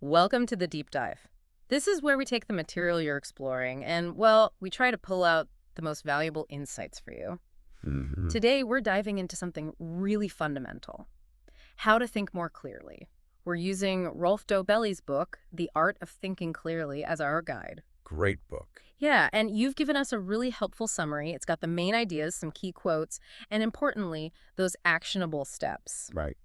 Welcome to the deep dive. This is where we take the material you're exploring and, well, we try to pull out the most valuable insights for you. Hmm. Today, we're diving into something really fundamental: how to think more clearly. We're using Rolf Dobelli's book, The Art of Thinking Clearly, as our guide. Great book. Yeah, and you've given us a really helpful summary. It's got the main ideas, some key quotes, and importantly, those actionable steps. Right.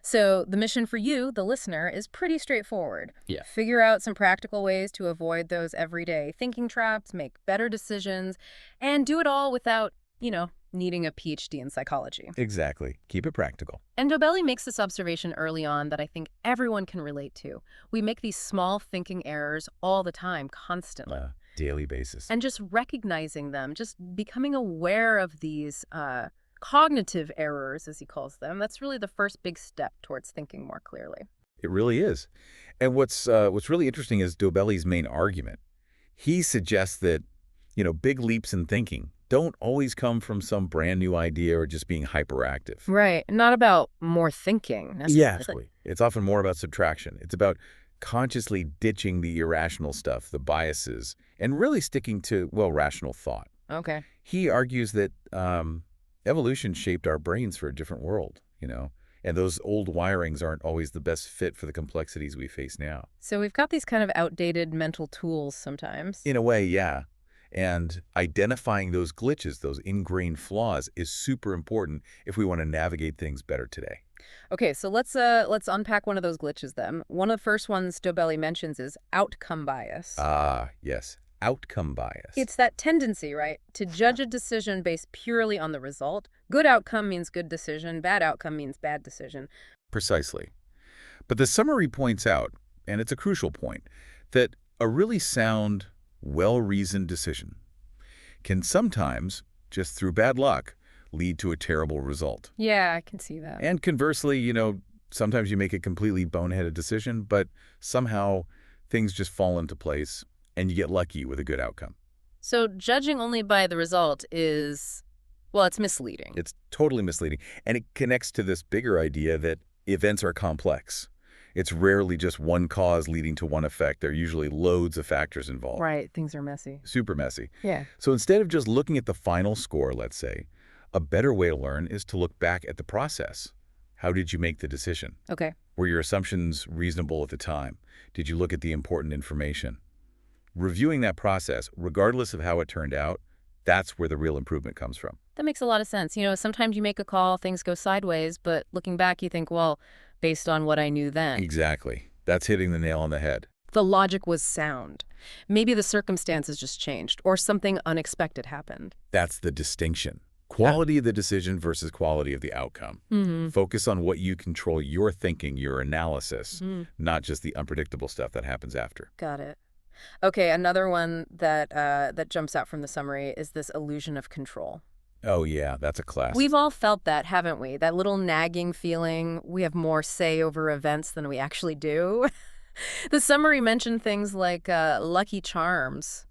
So the mission for you, the listener, is pretty straightforward. Yeah. Figure out some practical ways to avoid those everyday thinking traps, make better decisions, and do it all without, needing a PhD in psychology. Exactly. Keep it practical. And Dobelli makes this observation early on that I think everyone can relate to. We make these small thinking errors all the time, constantly. Daily basis. And just recognizing them, just becoming aware of these cognitive errors, as he calls them, that's really the first big step towards thinking more clearly. It really is. And what's really interesting is Dobelli's main argument. He suggests that, big leaps in thinking don't always come from some brand new idea or just being hyperactive. Right. Not about more thinking, Yeah, necessarily. absolutely. It's often more about subtraction. It's about consciously ditching the irrational stuff, the biases, and really sticking to, well, rational thought. Okay. He argues that evolution shaped our brains for a different world, and those old wirings aren't always the best fit for the complexities we face now. So we've got these kind of outdated mental tools sometimes. In a way, yeah. And identifying those glitches, those ingrained flaws, is super important if we want to navigate things better today. Okay, so let's unpack one of those glitches then. One of the first ones Dobelli mentions is outcome bias. Yes. Outcome bias. It's that tendency, right, to judge a decision based purely on the result. Good outcome means good decision, bad outcome means bad decision. Precisely. But the summary points out, and it's a crucial point, that a really sound, well-reasoned decision can sometimes, just through bad luck, lead to a terrible result. Yeah, I can see that. And conversely, sometimes you make a completely boneheaded decision, but somehow things just fall into place and you get lucky with a good outcome. So judging only by the result is, well, it's misleading. It's totally misleading. And it connects to this bigger idea that events are complex. It's rarely just one cause leading to one effect. There are usually loads of factors involved. Right, things are messy. Super messy. Yeah. So instead of just looking at the final score, let's say, a better way to learn is to look back at the process. How did you make the decision? Okay. Were your assumptions reasonable at the time? Did you look at the important information? Reviewing that process, regardless of how it turned out, that's where the real improvement comes from. That makes a lot of sense. Sometimes you make a call, things go sideways, but looking back, you think, well, based on what I knew then, Exactly. That's hitting the nail on the head. the logic was sound. Maybe the circumstances just changed, or something unexpected happened. That's the distinction. Quality of the decision versus quality of the outcome. Mm-hmm. Focus on what you control, your thinking, your analysis, not just the unpredictable stuff that happens after. Got it. Okay, another one that jumps out from the summary is this illusion of control. Oh yeah, that's a classic. We've all felt that, haven't we? That little nagging feeling we have more say over events than we actually do. The summary mentioned things like lucky charms.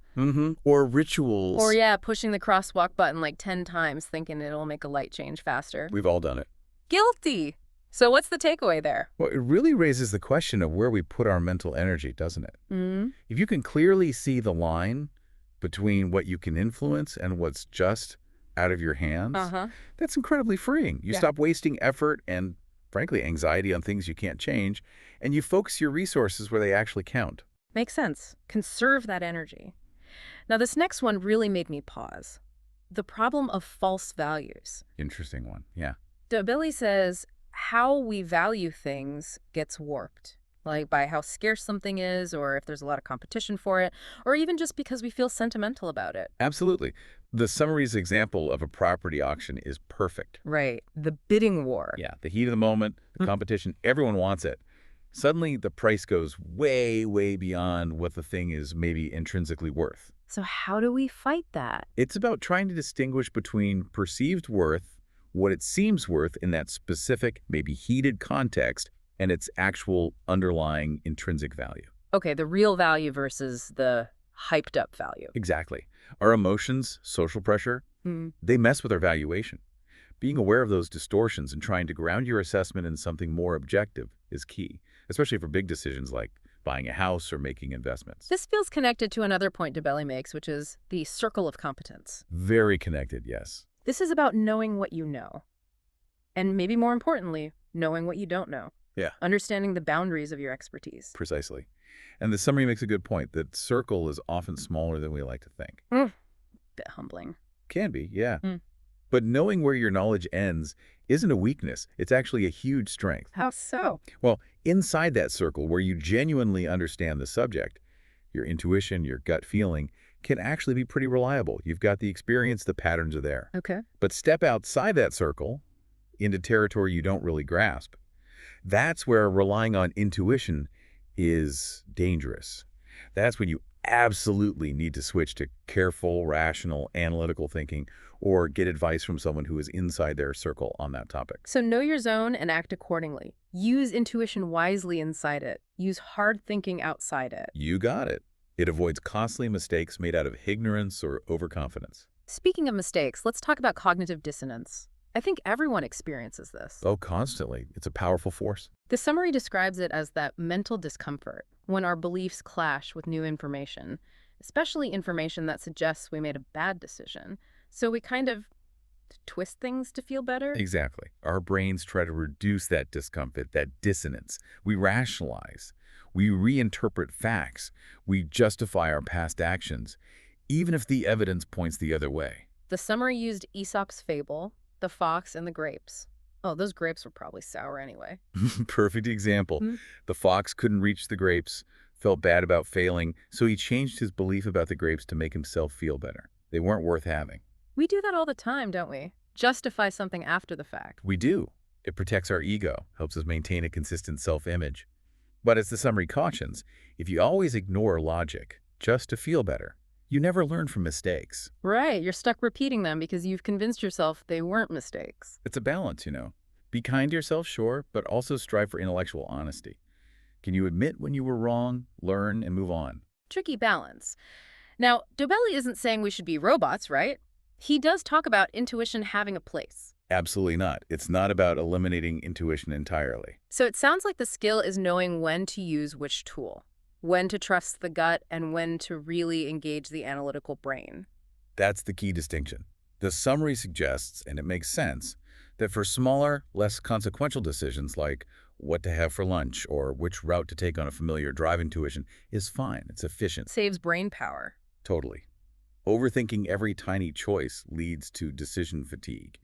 Or rituals. Or, yeah, pushing the crosswalk button like 10 times thinking it'll make a light change faster. We've all done it. Guilty! So what's the takeaway there? Well, it really raises the question of where we put our mental energy, doesn't it? Mm-hmm. If you can clearly see the line between what you can influence and what's just out of your hands, that's incredibly freeing. You stop wasting effort and, frankly, anxiety on things you can't change, and you focus your resources where they actually count. Makes sense. Conserve that energy. Now, this next one really made me pause. The problem of false values. Interesting one, yeah. Dobelli says how we value things gets warped, like by how scarce something is, or if there's a lot of competition for it, or even just because we feel sentimental about it. Absolutely. The summary's example of a property auction is perfect. Right. The bidding war. Yeah, the heat of the moment, the competition, everyone wants it. Suddenly, the price goes way, way beyond what the thing is maybe intrinsically worth. So how do we fight that? It's about trying to distinguish between perceived worth, what it seems worth in that specific, maybe heated context, and its actual underlying intrinsic value. Okay, the real value versus the hyped up value. Exactly. Our emotions, social pressure, they mess with our valuation. Being aware of those distortions and trying to ground your assessment in something more objective is key, especially for big decisions like buying a house or making investments. This feels connected to another point Dobelli makes, which is the circle of competence. Very connected, yes. This is about knowing what you know. And maybe more importantly, knowing what you don't know. Yeah. Understanding the boundaries of your expertise. Precisely. And the summary makes a good point that circle is often smaller than we like to think. Bit humbling. Can be, yeah. But knowing where your knowledge ends isn't a weakness. It's actually a huge strength. How so? Well, inside that circle where you genuinely understand the subject, your intuition, your gut feeling, can actually be pretty reliable. You've got the experience, the patterns are there. Okay. But step outside that circle into territory you don't really grasp. That's where relying on intuition is dangerous. That's when you absolutely need to switch to careful, rational, analytical thinking or get advice from someone who is inside their circle on that topic. So know your zone and act accordingly. Use intuition wisely inside it. Use hard thinking outside it. You got it. It avoids costly mistakes made out of ignorance or overconfidence. Speaking of mistakes, let's talk about cognitive dissonance. I think everyone experiences this. Oh, constantly. It's a powerful force. The summary describes it as that mental discomfort when our beliefs clash with new information, especially information that suggests we made a bad decision. So we kind of twist things to feel better. Exactly. Our brains try to reduce that discomfort, that dissonance. We rationalize. We reinterpret facts. We justify our past actions, even if the evidence points the other way. The summary used Aesop's fable, the fox and the grapes. Oh, those grapes were probably sour anyway. Perfect example. The fox couldn't reach the grapes, felt bad about failing, so he changed his belief about the grapes to make himself feel better. They weren't worth having. We do that all the time, don't we? Justify something after the fact. We do. It protects our ego, helps us maintain a consistent self-image. But as the summary cautions, if you always ignore logic just to feel better, you never learn from mistakes. Right, you're stuck repeating them because you've convinced yourself they weren't mistakes. It's a balance, you know. Be kind to yourself, sure, but also strive for intellectual honesty. Can you admit when you were wrong, learn, and move on? Tricky balance. Now, Dobelli isn't saying we should be robots, right? He does talk about intuition having a place. Absolutely not. It's not about eliminating intuition entirely. So it sounds like the skill is knowing when to use which tool, when to trust the gut, and when to really engage the analytical brain. That's the key distinction. The summary suggests, and it makes sense, that for smaller, less consequential decisions like what to have for lunch or which route to take on a familiar drive intuition is fine. It's efficient. Saves brain power. Totally. Overthinking every tiny choice leads to decision fatigue.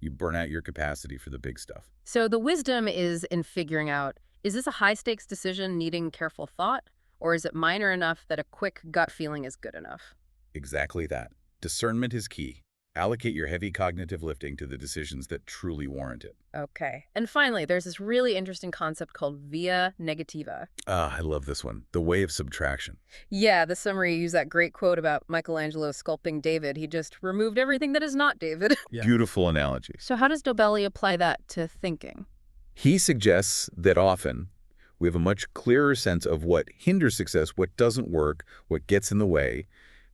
You burn out your capacity for the big stuff. So the wisdom is in figuring out, is this a high-stakes decision needing careful thought, or is it minor enough that a quick gut feeling is good enough? Exactly that. Discernment is key. Allocate your heavy cognitive lifting to the decisions that truly warrant it. Okay. And finally, there's this really interesting concept called via negativa. Ah, I love this one. The way of subtraction. Yeah, the summary used that great quote about Michelangelo sculpting David. He just removed everything that is not David. Yeah. Beautiful analogy. So how does Dobelli apply that to thinking? He suggests that often we have a much clearer sense of what hinders success, what doesn't work, what gets in the way,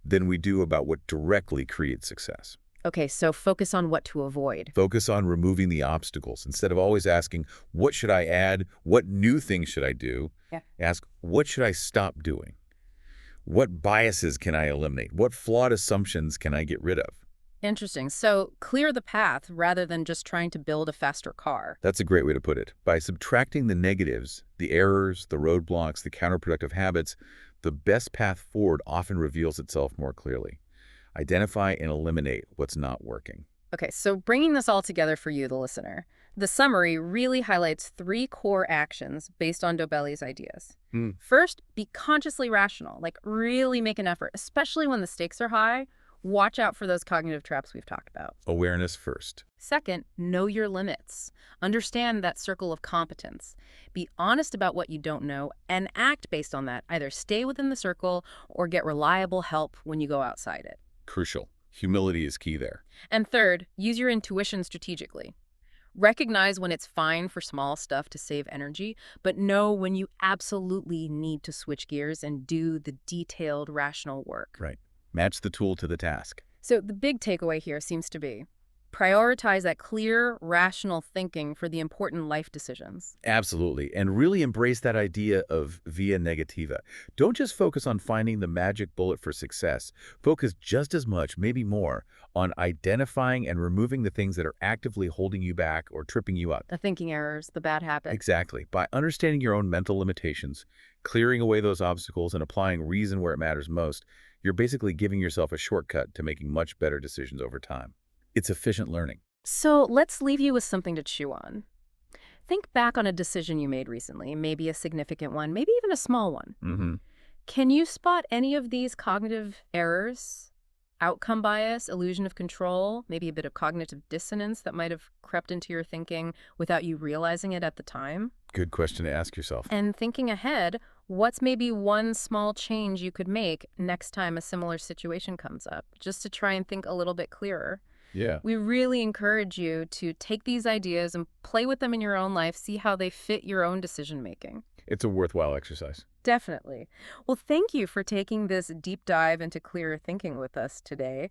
than we do about what directly creates success. Okay, so focus on what to avoid. Focus on removing the obstacles. Instead of always asking, what should I add? What new things should I do? Yeah. Ask, what should I stop doing? What biases can I eliminate? What flawed assumptions can I get rid of? Interesting. So clear the path rather than just trying to build a faster car. That's a great way to put it. By subtracting the negatives, the errors, the roadblocks, the counterproductive habits, the best path forward often reveals itself more clearly. Identify and eliminate what's not working. Okay, so bringing this all together for you, the listener, the summary really highlights 3 core actions based on Dobelli's ideas. First, be consciously rational, like really make an effort, especially when the stakes are high. Watch out for those cognitive traps we've talked about. Awareness first. Second, know your limits. Understand that circle of competence. Be honest about what you don't know and act based on that. Either stay within the circle or get reliable help when you go outside it. Crucial. Humility is key there. And third, use your intuition strategically. Recognize when it's fine for small stuff to save energy, but know when you absolutely need to switch gears and do the detailed, rational work. Right. Match the tool to the task. So the big takeaway here seems to be, Prioritize that clear, rational thinking for the important life decisions. Absolutely. And really embrace that idea of via negativa. Don't just focus on finding the magic bullet for success. Focus just as much, maybe more, on identifying and removing the things that are actively holding you back or tripping you up. The thinking errors, the bad habits. Exactly. By understanding your own mental limitations, clearing away those obstacles, and applying reason where it matters most, you're basically giving yourself a shortcut to making much better decisions over time. It's efficient learning. So let's leave you with something to chew on. Think back on a decision you made recently, maybe a significant one, maybe even a small one. Mm-hmm. Can you spot any of these cognitive errors? Outcome bias, illusion of control, maybe a bit of cognitive dissonance that might have crept into your thinking without you realizing it at the time? Good question to ask yourself. And thinking ahead, what's maybe one small change you could make next time a similar situation comes up, just to try and think a little bit clearer? Yeah. We really encourage you to take these ideas and play with them in your own life, see how they fit your own decision making. It's a worthwhile exercise. Definitely. Well, thank you for taking this deep dive into clearer thinking with us today.